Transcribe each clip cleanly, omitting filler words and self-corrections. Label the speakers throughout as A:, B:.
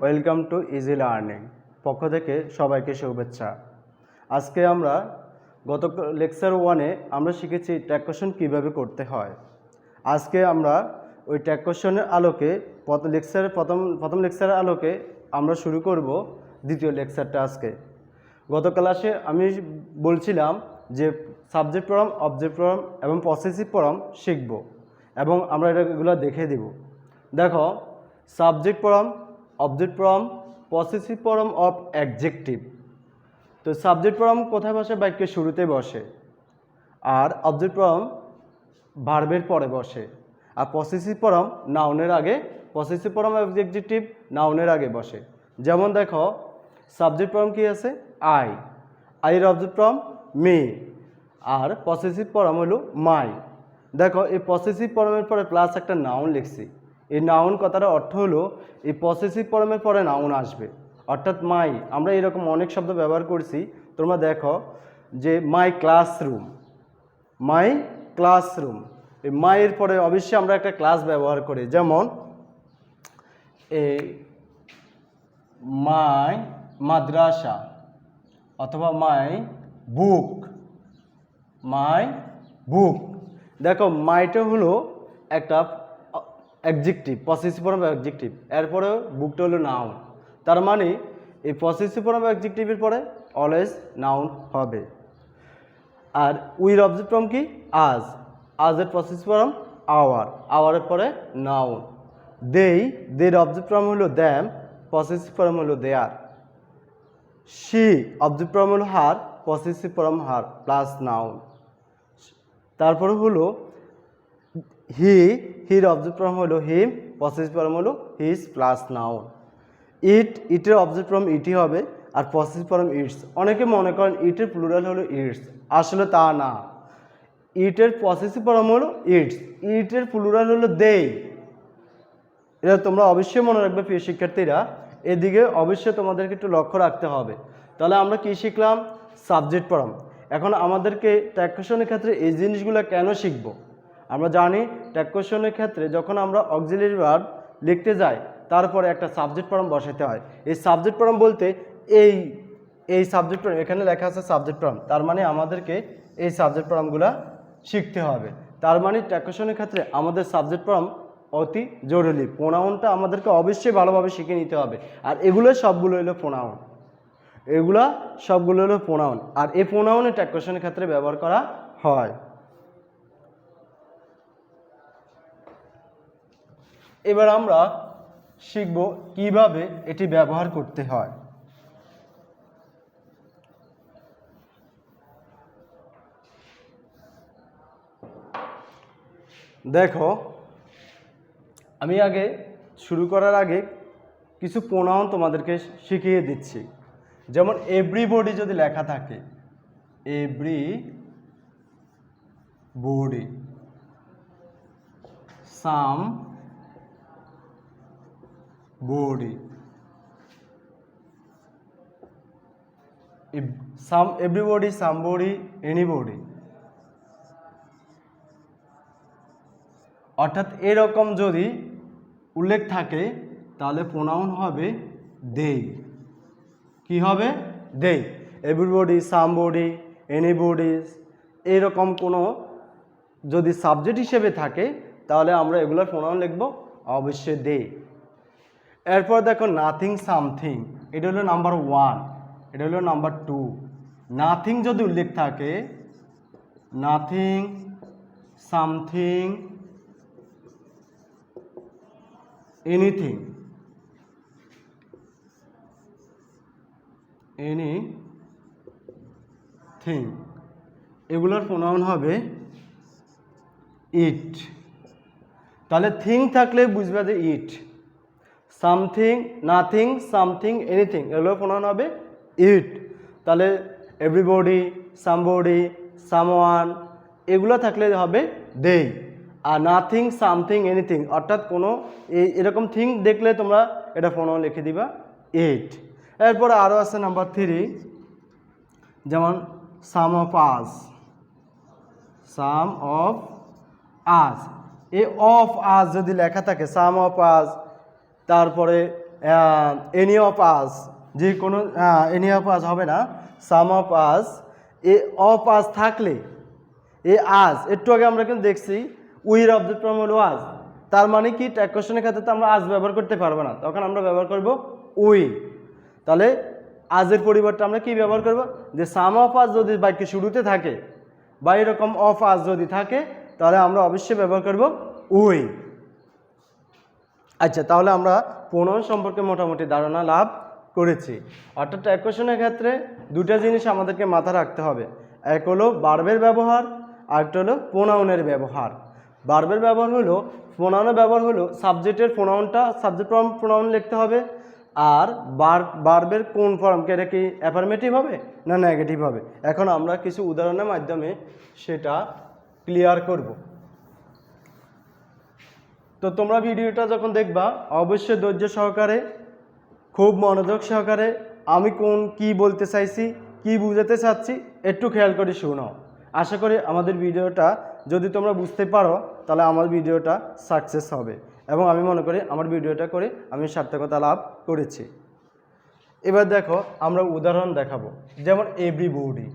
A: Welcome to easy learning পক্ষ থেকে সবাইকে শুভেচ্ছা। আজকে আমরা গত লেকচার 1-এ আমরা শিখেছি ট্যাগ কোশ্চেন কীভাবে করতে হয়। আজকে আমরা ওই ট্যাগ কোশ্চেনের আলোকে প্রথম লেকচারের আলোকে আমরা শুরু করব দ্বিতীয় লেকচারটা আজকে। গত ক্লাসে আমি বলছিলাম যে সাবজেক্ট ফর্ম, অবজেক্ট ফর্ম এবং পসেসিভ ফর্ম শিখব এবং আমরা এগুলো দেখে দেব। দেখো, subject form, object form, possessive form of adjective. তো সাবজেক্ট ফর্ম কোথায় বসে? বাক্যের শুরুতে বসে। আর অবজেক্ট ফর্ম ভার্বের পরে বসে। আর পসেসিভ ফর্ম নাউনের আগে, পসেসিভ ফর্ম অফ অ্যাডজেক্টিভ নাউনের আগে বসে। যেমন দেখো, সাবজেক্ট ফর্ম কি আছে? আই, আইয়ের অবজেক্ট ফর্ম মি, আর পসেসিভ ফর্ম হলো মাই। দেখো, এই পসেসিভ ফর্মের পরে প্লাস একটা নাউন লিখছি। এই নাউন কথাটার অর্থ হলো এই পসেসিভ ফর্মের পরে নাউন আসবে, অর্থাৎ মাই। আমরা এরকম অনেক শব্দ ব্যবহার করছি। তোমরা দেখো যে মাই ক্লাসরুম, মাই ক্লাসরুম, এই মাইয়ের পরে অবশ্যই আমরা একটা ক্লাস ব্যবহার করি। যেমন এই মাই মাদ্রাসা অথবা মাই বুক, মাই বুক। দেখো, মাইটা হলো একটা adjective, possessive form of adjective. এরপরে বুকটা হলো নাউন। তার মানে এই পসেসিভ ফর্ম অফ অ্যাডজেক্টিভের পরে অলওয়েজ নাউন হবে। আর উইর অবজেক্ট ফর্ম কি? আজ, আজের পসেসিভ ফর্ম আওয়ার, আওয়ারের পরে নাউন। দেই, দের অবজেক্ট ফর্ম হলো দ্যাম, পসেসিভ ফর্ম হলো দেয়ার। শি, অবজেক্ট ফর্ম হলো হার, possessive form verb plus noun. তারপরে হলো হি, হির অবজেক্ট ফর্ম হলো হিম, পসেসিভ ফর্ম হলো হিজ প্লাস নাউন। ইট, ইটের অবজেক্ট ফর্ম ইটি হবে আর পসেসিভ ফর্ম ইটস। অনেকে মনে করেন ইটের প্লুরাল হলো ইটস, আসলে তা না। ইটের পসেসিভ ফর্ম হলো ইটস, ইটের প্লুরাল হলো দেই। এটা তোমরা অবশ্যই মনে রাখবে প্রিয় শিক্ষার্থীরা, এদিকে অবশ্যই তোমাদেরকে একটু লক্ষ্য রাখতে হবে। তাহলে আমরা কি শিখলাম? Subject form. এখন আমাদেরকে ট্যাগ কোশ্চেনের ক্ষেত্রে এই জিনিসগুলো কেন শিখব? আমরা জানি ট্যাগ কোশ্চেনের ক্ষেত্রে যখন আমরা অক্সিলারি ভার্ব লিখতে যাই তারপরে একটা সাবজেক্ট ফর্ম বসাতে হয়। এই সাবজেক্ট ফর্ম বলতে এই সাবজেক্ট ফর্ম, এখানে লেখা আছে সাবজেক্ট ফর্ম, তার মানে আমাদেরকে এই সাবজেক্ট ফর্মগুলো শিখতে হবে। তার মানে ট্যাগ কোশ্চেনের ক্ষেত্রে আমাদের সাবজেক্ট ফর্ম অতি জরুরি। প্রোনাউনটা আমাদেরকে অবশ্যই ভালোভাবে শিখে নিতে হবে। আর এগুলো সবগুলো হলো প্রোনাউন, এগুলা সবগুলো হলো প্রোনাউন। আর এই প্রোনাউনে ট্যাগ কোশ্চেনের ক্ষেত্রে ব্যবহার করা হয়। এবার আমরা শিখব কিভাবে এটি ব্যবহার করতে হয়। দেখো, আমি আগে শুরু করার আগে কিছু প্রোনাউন তোমাদেরকে শিখিয়ে দিচ্ছি। যেমন এভরিবডি যদি লেখা থাকে, এভরিবডি, সাম বডি, এভরিবডি, সামবডি, এনিবডি, অর্থাৎ এরকম যদি উল্লেখ থাকে তাহলে প্রোনাউন হবে দেই। কি হবে? দেই। এভরিবডি, সামবডি, এনিবডি, এরকম কোনো যদি সাবজেক্ট হিসেবে থাকে তাহলে আমরা এগুলোর প্রোনাউন লিখব অবশ্যই দেই। এরপর দেখো নাথিং সামথিং, এটা হলো নাম্বার 1, এটা হলো নাম্বার 2। নাথিং যদি উল্লেখ থাকে, নাথিং, সামথিং, এনিথিং, এনিথিং, এগুলোর প্রোনাউন হবে ইট। তাহলে থিং থাকলে বুঝবে যে ইট। সামথিং, নাথিং, সামথিং, এনিথিং, এগুলোর প্রোনাউন হবে ইট। তাহলে এভরিবডি, সামবডি, সামওয়ান, এগুলো থাকলে হবে দেই। আর নাথিং, সামথিং, এনিথিং, অর্থাৎ কোনো এরকম থিং দেখলে তোমরা এটা প্রোনাউন লিখে দিবা ইট। এরপরে আরও আছে নাম্বার 3, যেমন সাম of us, some of us, এই অফ আস যদি লেখা থাকে, সাম অফ আস, তারপরে এনি অফ আস, যে কোনো এনি অফ আস হবে না, সাম of us, A of us থাকলে এ আজ একটু আগে আমরা কিন্তু দেখছি উইর অবজেক্ট ফর্ম হলো আজ, তার মানে কি ট্যাগ কোশ্চেনের ক্ষেত্রে তো আমরা আজ ব্যবহার করতে পারবো না, তখন আমরা ব্যবহার করব উই। তাহলে আজের পরিবর্তে আমরা কি ব্যবহার করব, যে সাম অফ আজ যদি বাক্যে শুরুতে থাকে বা এরকম অফ আজ যদি থাকে তাহলে আমরা অবশ্যই ব্যবহার করব উই। আচ্ছা, তাহলে আমরা প্রোনাউন সম্পর্কে মোটামুটি ধারণা লাভ করেছি। অর্থাৎ ট্যাগ কোশ্চেনের ক্ষেত্রে দুটা জিনিস আমাদেরকে মাথায় রাখতে হবে, এক হলো ভার্বের ব্যবহার, আরেকটা হলো প্রোনাউনের ব্যবহার। ভার্বের ব্যবহার হলো, প্রোনাউনের ব্যবহার হলো সাবজেক্টের প্রোনাউনটা সাবজেক্ট ফর্ম প্রোনাউন লিখতে হবে, আর ভার্বের কোন ফর্মকে, এটা কি অ্যাফার্মেটিভ হবে না নেগেটিভ হবে। এখন আমরা কিছু উদাহরণের মাধ্যমে সেটা ক্লিয়ার করব। তো তোমরা ভিডিওটা যখন দেখবা অবশ্যই ধৈর্য সহকারে, খুব মনোযোগ সহকারে আমি কি বলতে চাইছি, কি বুঝাতে চাচ্ছি একটু খেয়াল করে শোনো। আশা করি আমাদের ভিডিওটা যদি তোমরা বুঝতে পারো তাহলে আমার ভিডিওটা সাকসেস হবে, এবং আমি মনে করি আমার ভিডিওটা করে আমি সার্থকতা লাভ করেছি। এবার দেখো আমরা উদাহরণ দেখাবো, যেমন everybody,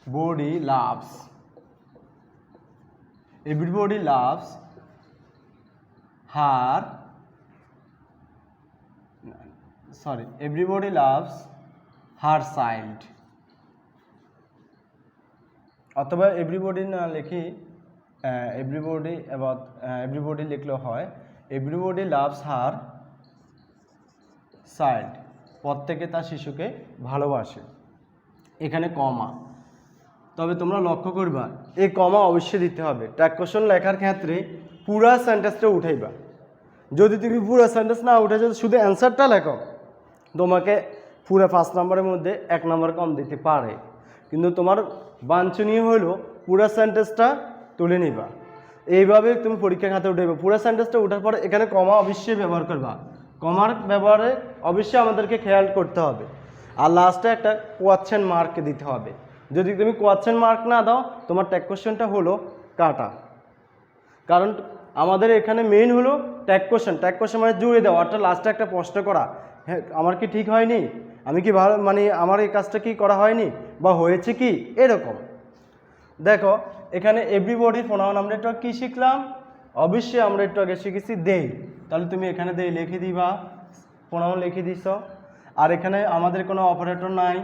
A: everybody loves, everybody loves her, sorry, everybody loves her child, অথবা এভরিবডি না লিখি এভরিবডি অ্যাবাউট এভরিবডি লিখলেও হয়, এভরিবডি লাভস হার চাইল্ড, প্রত্যেকে তার শিশুকে ভালোবাসে। এখানে কমা, তবে তোমরা লক্ষ্য করবা এই কমা অবশ্যই দিতে হবে। ট্যাগ কোশ্চেন লেখার ক্ষেত্রে পুরা সেন্টেন্সটা উঠাইবা, যদি তুমি পুরা সেন্টেন্স না উঠে যদি শুধু অ্যান্সারটা লেখো তোমাকে পুরো 5 নম্বরের মধ্যে 1 নম্বর কম দিতে পারে, কিন্তু তোমার বাঞ্ছনীয় হলো পুরা সেন্টেন্সটা তুলে নিবা, এইভাবে তুমি পরীক্ষা খাতে উঠাইবা। পুরা সেন্টেন্সটা ওঠার পর এখানে কমা অবশ্যই ব্যবহার করবা, কমার ব্যবহারে অবশ্যই আমাদেরকে খেয়াল করতে হবে, আর লাস্টে একটা কোয়েশ্চেন মার্ক দিতে হবে। যদি তুমি কোয়েশ্চেন মার্ক না দাও তোমার ট্যাগ কোশ্চেনটা হলো কাটা, কারণ আমাদের এখানে মেইন হলো ট্যাগ কোশ্চেন। ট্যাগ কোশ্চেন মানে জুড়ে দেওয়া, অর্থাৎ লাস্টে একটা প্রশ্ন করা, হ্যাঁ আমার কি ঠিক হয়নি, আমি কি ভালো মানে আমার এই কাজটা কি করা হয়নি বা হয়েছে কি, এরকম। দেখো এখানে এভরিবডি প্রোনাউন আমরা একটু কি শিখলাম, অবশ্যই আমরা একটু আগে শিখেছি দেই, তাহলে তুমি এখানে দেই লিখে দিবা, প্রোনাউন লিখে দিছ। আর এখানে আমাদের কোনো অপারেটর নাই,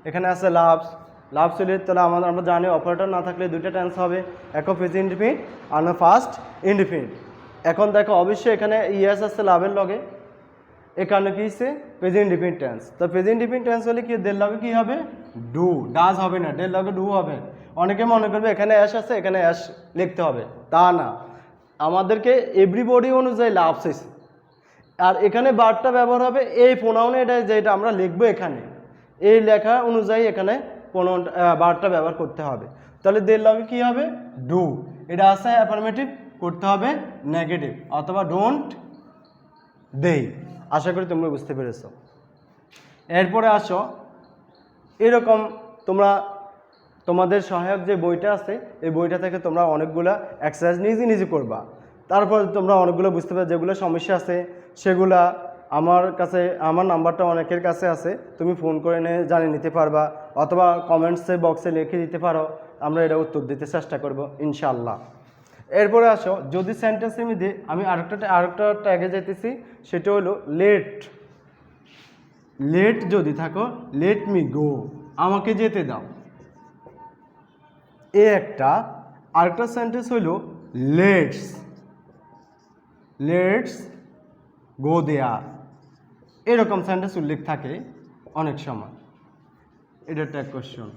A: এখানে আছে লাভস, লাভস হলে তাহলে আমরা জানি অপারেটর না থাকলে দুইটা টেন্স হবে, এক প্রেজেন্ট ইনডিফিনিট আর না ফার্স্ট ইনডিফিনিট। এখন দেখো অবশ্যই এখানে ইএস আছে লাভের লগে, এখানে কি হচ্ছে প্রেজেন্ট ইনডিফিনিট টেন্স। তো প্রেজেন্ট ইনডিফিনিট টেন্স হলে কি দের লগে কি হবে, ডু, ডাজ হবে না, দের লগে ডু হবে। অনেকে মনে করবে এখানে অ্যাশ আছে এখানে অ্যাশ লিখতে হবে, তা না, আমাদেরকে এভরিবডি অনুযায়ী লাভস আছে, আর এখানে বারটা ব্যবহার হবে এই প্রোনাউনে, এটা যেটা আমরা লিখবো এখানে এই লেখা অনুযায়ী এখানে প্রোনাউন বারটা ব্যবহার করতে হবে। তাহলে দের লগে কি হবে, ডু, এটা আছে অ্যাফার্মেটিভ করতে হবে নেগেটিভ, অথবা ডোন্ট দেই। আশা করি তোমরা বুঝতে পেরেছো। এরপরে আসো, এরকম তোমরা তোমাদের সহায়ক যে বইটা আছে এই বইটা থেকে তোমরা অনেকগুলো এক্সারসাইজ নিজে নিজে করবা, তারপর তোমরা অনেকগুলো বুঝতে পারবে যেগুলো সমস্যা আছে সেগুলা আমার কাছে, আমার নাম্বারটা অনেকের কাছে আছে, তুমি ফোন করে জানিয়ে নিতে পারবা, অথবা কমেন্টসে বক্সে লিখে দিতে পারো, আমরা এটা উত্তর দিতে চেষ্টা করব ইনশাআল্লাহ। এরপরে আসো, যদি সেন্টেন্সের মধ্যে আমি আরেকটা ট্যাগে যেতেছি, সেটা হলো লেট। লেট যদি থাকো, লেট মি গো, আমাকে যেতে দাও, এ একটা। আরেকটা সেন্টেন্স হলো লেটস, লেটস গো দেয়ার, এরকম সেন্টেন্স উল্লেখ থাকে অনেক সময়। এটা ট্যাগ কোশ্চেন।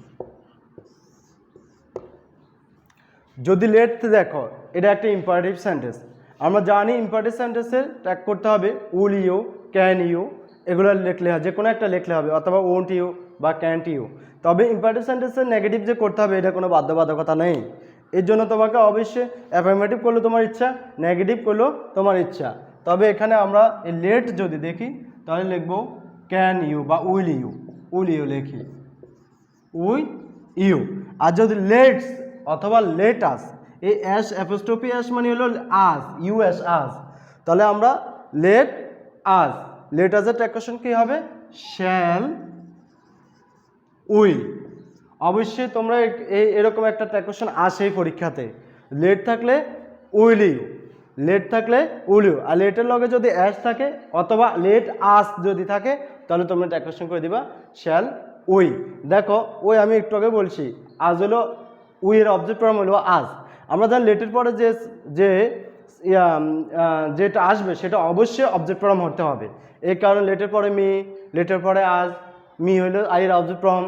A: যদি লেট দেখো, এটা একটা ইম্পারেটিভ সেন্টেন্স, আমরা জানি ইম্পারেটিভ সেন্টেন্সের ট্যাগ করতে হবে উইল ইউ, ক্যান ইউ, এগুলো লিখলে হবে, যে কোনো একটা লিখলে হবে, অথবা ওন্ট ইউ বা ক্যান্ট ইউ। তবে ইম্পারেটিভ সেন্টেন্সের নেগেটিভ যে করতে হবে এটা কোনো বাধ্যবাধকতা নেই, এর জন্য তোমাকে অবশ্যই অ্যাফার্মেটিভ করলেও তোমার ইচ্ছা, নেগেটিভ করলেও তোমার ইচ্ছা। তবে এখানে আমরা এই লেট যদি দেখি তাহলে লিখবো ক্যান ইউ বা উইল ইউ, উইল ইউ লিখি, উইল ইউ। আর যদি লেটস অথবা লেটাস এই অ্যাশ অ্যাপোস্ট্রফি অ্যাশ মানে হলো আজ, ইউএস আজ। তাহলে আমরা লেট আজ, লেট আজের ট্যাকশন কি হবে? Shall we. অবশ্যই তোমরা এরকম একটা ট্যাকশন আসেই পরীক্ষাতে, লেট থাকলে উইল ইউ, লেট থাকলে উইল ইউ, আর লেটের লগে যদি অ্যাশ থাকে অথবা লেট আস যদি থাকে তাহলে তোমরা ট্যাকশন করে দিবা শ্যাল উই। দেখো ওই আমি একটু আগে বলছি আজ হলো উইয়ের অবজেক্ট ফর্ম হলো আজ। আমরা জানি লেটের পরে যে যেটা আসবে সেটা অবশ্যই অবজেক্ট ফর্ম হতে হবে। এই কারণে লেটের পরে মি, লেটের পরে আজ, মি হইলো আইয়ের অবজেক্ট ফর্ম,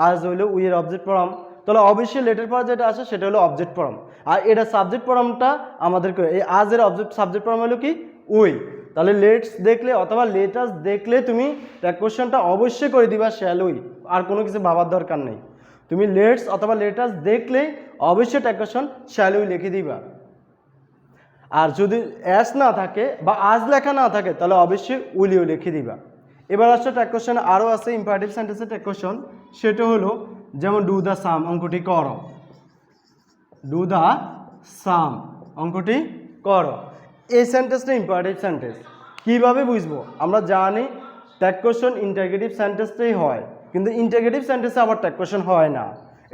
A: আজ হইলো উইয়ের অবজেক্ট ফর্ম। তাহলে অবশ্যই লেটের পরে যেটা আসে সেটা হলো অবজেক্ট ফর্ম। আর এটা সাবজেক্ট ফর্মটা আমাদেরকে এই আজের সাবজেক্ট ফর্ম হলো কি? উই। তাহলে লেটস দেখলে অথবা লেটাস দেখলে তুমি কোশ্চেনটা অবশ্যই করে দিবা শ্যাল উই, আর কোনো কিছু ভাবার দরকার নেই। তুমি লেটস অথবা লেটাস দেখলেই অবশ্যই কোশ্চেন শ্যাল উই লিখে দিবা। আর যদি অ্যাস না থাকে বা আজ লেখা না থাকে তাহলে অবশ্যই উইল ইউ লিখে দিবা। এবার আসছে কোশ্চেন আরও আছে ইম্পারেটিভ সেন্টেন্সের কোশ্চেন, সেটা হলো যেমন ডু দ্য সাম, অঙ্কটি করো, ডু দ্য সাম অঙ্কটি করো। এই সেন্টেন্সটা ইম্পারেটিভ সেন্টেন্স। কীভাবে বুঝবো? আমরা জানি ট্যাগ কোশ্চেন ইন্টারগেটিভ সেন্টেন্সটাই হয়, কিন্তু ইন্টারগেটিভ সেন্টেন্সে আবার ট্যাগ কোশ্চেন হয় না,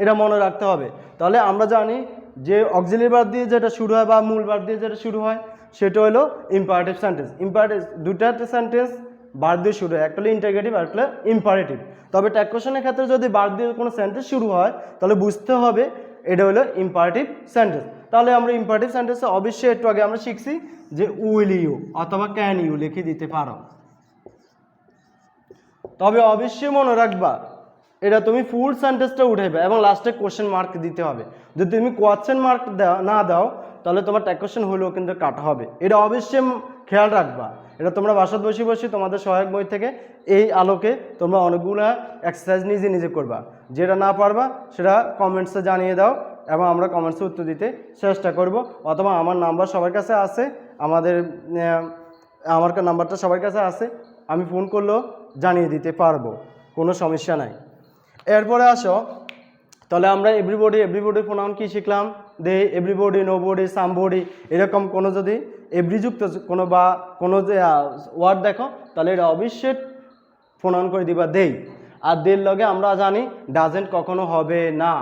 A: এটা মনে রাখতে হবে। তাহলে আমরা জানি যে অক্সিলারি ভার্ব দিয়ে যেটা শুরু হয় বা মূল ভার্ব দিয়ে যেটা শুরু হয় সেটা হলো ইম্পারেটিভ সেন্টেন্স। ইম্পারেটিভ দুটা সেন্টেন্স ভার্ব দিয়ে শুরু হয়, একটা হলো ইন্টারগেটিভ আর একটা ইম্পারেটিভ। তবে ট্যাগ কোশ্চেনের ক্ষেত্রে যদি ভার্ব দিয়ে কোনো সেন্টেন্স শুরু হয় তাহলে বুঝতে হবে এটা হলো ইম্পারেটিভ সেন্টেন্স। তাহলে আমরা ইম্পারেটিভ সেন্টেন্সে অবশ্যই একটু আগে আমরা শিখছি যে উইল ইউ অথবা ক্যান ইউ লিখে দিতে পারো। তবে অবশ্যই মনে রাখবা এটা তুমি ফুল সেন্টেন্সটা উঠাইবে এবং লাস্টে কোশ্চেন মার্ক দিতে হবে। যদি তুমি কোশ্চেন মার্ক না দাও তাহলে তোমার ট্যাগ কোশ্চেন হলেও কিন্তু কাটা হবে, এটা অবশ্যই খেয়াল রাখবা। এটা তোমরা বাসাত বসে বসে তোমাদের সহায়ক বই থেকে এই আলোকে তোমরা অনেকগুলো এক্সারসাইজ নিজে নিজে করবা। যেটা না পারবা সেটা কমেন্টসে জানিয়ে দাও এবং আমরা কমেন্টসে উত্তর দিতে চেষ্টা করব, অথবা আমার নাম্বার সবার কাছে আছে, আমার নাম্বারটা সবার কাছে আছে, আমি ফোন করলেও জানিয়ে দিতে পারবো, কোনো সমস্যা নাই। এরপরে আসো, তাহলে আমরা এভরিবডি প্রোনাউন কি শিখলাম? দে, এভরিবডি, নোবডি, সামবডি, এরকম কোনো যদি এভরিযুক্ত কোনো বা কোনো যে ওয়ার্ড দেখো তাহলে এটা অবশ্যই প্রোনাউন করে দিবা দেই। আর দের লগে আমরা জানি ডাজেন্ট কখনো হবে না,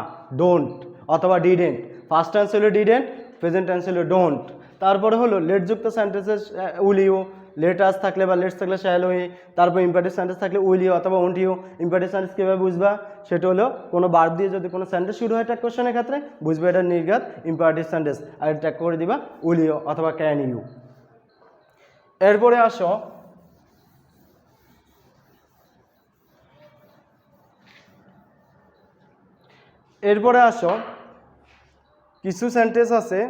A: ডোন্ট অথবা ডিডেন্ট। ফার্স্ট টেন্স হলো ডিডেন্ট, প্রেজেন্ট টেন্স হলো ডোন্ট। তারপরে হলো লেটযুক্ত সেন্টেন্সেস উইল ইউ, লেটাস থাকলে বা লেটস থাকলে শ্যাল উই। তারপর ইম্পারেটিভ সেন্টেন্স থাকলে উইল ইউ অথবা ওন্ট ইউ। ইম্পারেটিভ সেন্টেন্স কীভাবে বুঝবা? সেটা হলো কোনো ভার্ব দিয়ে যদি কোনো সেন্টেন্স শুরু হয় ট্যাগ কোশ্চেনের ক্ষেত্রে বুঝবে এটা নির্ঘাত ইম্পারেটিভ সেন্টেন্স, আর ট্যাগ করে দিবা উইল ইউ অথবা ক্যান ইউ। এরপরে আসো কিছু সেন্টেন্স আছে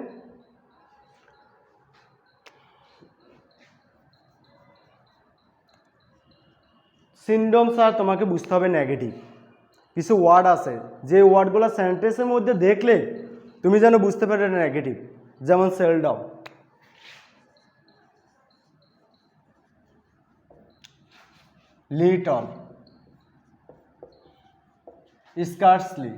A: সিনড্রোমস, আর তোমাকে বুঝতে হবে নেগেটিভ। কিছু ওয়ার্ড আছে যে ওয়ার্ডগুলো সেন্টেন্সের মধ্যে দেখলে তুমি যেন বুঝতে পারো এটা নেগেটিভ, যেমন সেলডম, লিটল, স্কার্সলি,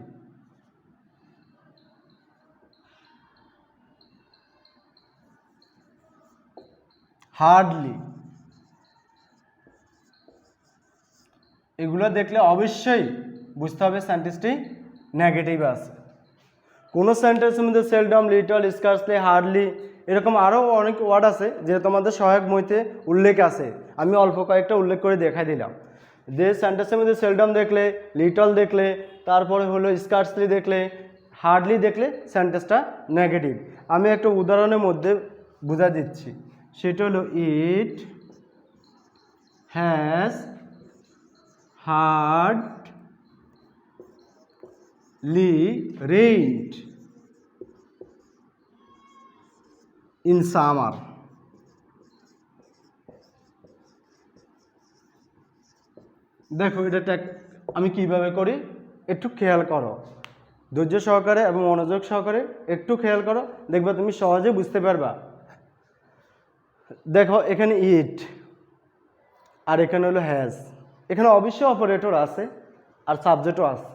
A: হার্ডলি। এগুলো দেখলে অবশ্যই বুঝতে হবে সেন্টেন্সটি নেগেটিভ আছে। কোনো সেন্টেন্সের মধ্যে সেলডম, লিটল, স্কার্সলি, হার্ডলি এরকম আরও অনেক ওয়ার্ড আছে যে তোমাদের সহায়ক বইতে উল্লেখ আছে, আমি অল্প কয়েকটা উল্লেখ করে দেখাই দিলাম। যে সেন্টেন্সের মধ্যে সেলডম দেখলে, লিটল দেখলে, তারপরে হলো স্কার্সলি দেখলে, হার্ডলি দেখলে সেন্টেন্সটা নেগেটিভ। আমি একটা উদাহরণের মধ্যে বুঝা দিচ্ছি, সেটা হলো it has hardly rained in summer. দেখো এটা আমি কিভাবে করি একটু খেয়াল করো, ধৈর্য সহকারে এবং মনোযোগ সহকারে একটু খেয়াল করো, দেখবা তুমি সহজে বুঝতে পারবা। দেখো এখানে ইট আর এখানে হলো হ্যাজ, এখানে অবশ্যই অপারেটর আছে আর সাবজেক্টও আছে,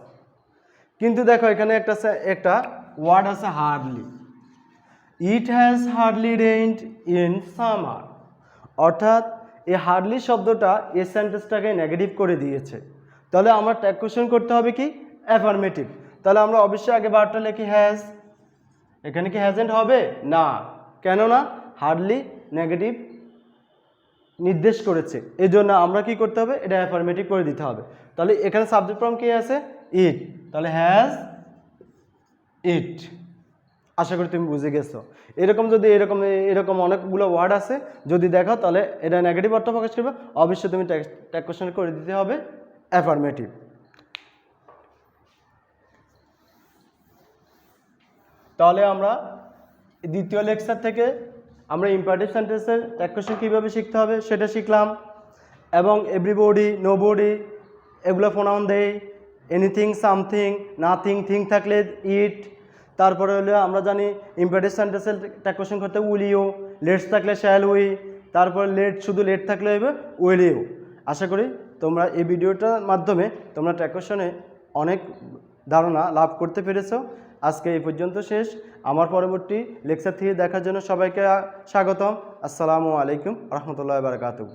A: কিন্তু দেখো এখানে একটা ওয়ার্ড আছে hardly. It has hardly rained in summer. অর্থাৎ এই হার্ডলি শব্দটা এই সেন্টেন্সটাকে নেগেটিভ করে দিয়েছে। তাহলে আমার ট্যাগ কোশ্চেন করতে হবে কি অ্যাফার্মেটিভ। তাহলে আমরা অবশ্যই আগে ভার্বটা লিখি হ্যাজ। এখানে কি হ্যাজেন্ট হবে না, কেননা হার্ডলি নেগেটিভ নির্দেশ করেছে, এই জন্য আমরা কি করতে হবে এটা অ্যাফার্মেটিভ করে দিতে হবে। তাহলে এখানে সাবজেক্ট ফর্ম কি আছে ইট, তাহলে হ্যাজ ইট। আশা করি তুমি বুঝে গেছো। এরকম যদি এরকম অনেকগুলো ওয়ার্ড আছে যদি দেখো তাহলে এটা নেগেটিভ অর্থ প্রকাশ করবে, অবশ্যই তুমি ট্যাগ কোশ্চেন করে দিতে হবে অ্যাফার্মেটিভ। তাহলে আমরা দ্বিতীয় লেকচার থেকে আমরা ইম্পারেটিভ সেন্টেন্সের ট্যাগ কোশ্চেন কীভাবে শিখতে হবে সেটা শিখলাম, এবং এভরিবডি, নোবডি এগুলো প্রোনাউন দেয়, এনিথিং, সামথিং, নাথিং, থিং থাকলে ইট। তারপরে হলো আমরা জানি ইম্পারেটিভ সেন্টেন্সের ট্যাগ কোশ্চেন করতে উইল ইউ, লেটস থাকলে শ্যাল উই, তারপর শুধু লেট থাকলে হবে উইল ইউ। আশা করি তোমরা এই ভিডিওটার মাধ্যমে তোমরা ট্যাগ কোশ্চেনে অনেক ধারণা লাভ করতে পেরেছো। আজকে এই পর্যন্ত শেষ। আমার পরবর্তী লেকচার থেকে দেখার জন্য সবাইকে স্বাগতম। আসসালামু আলাইকুম রহমতুল্লাহি ওয়া বারাকাতুহু।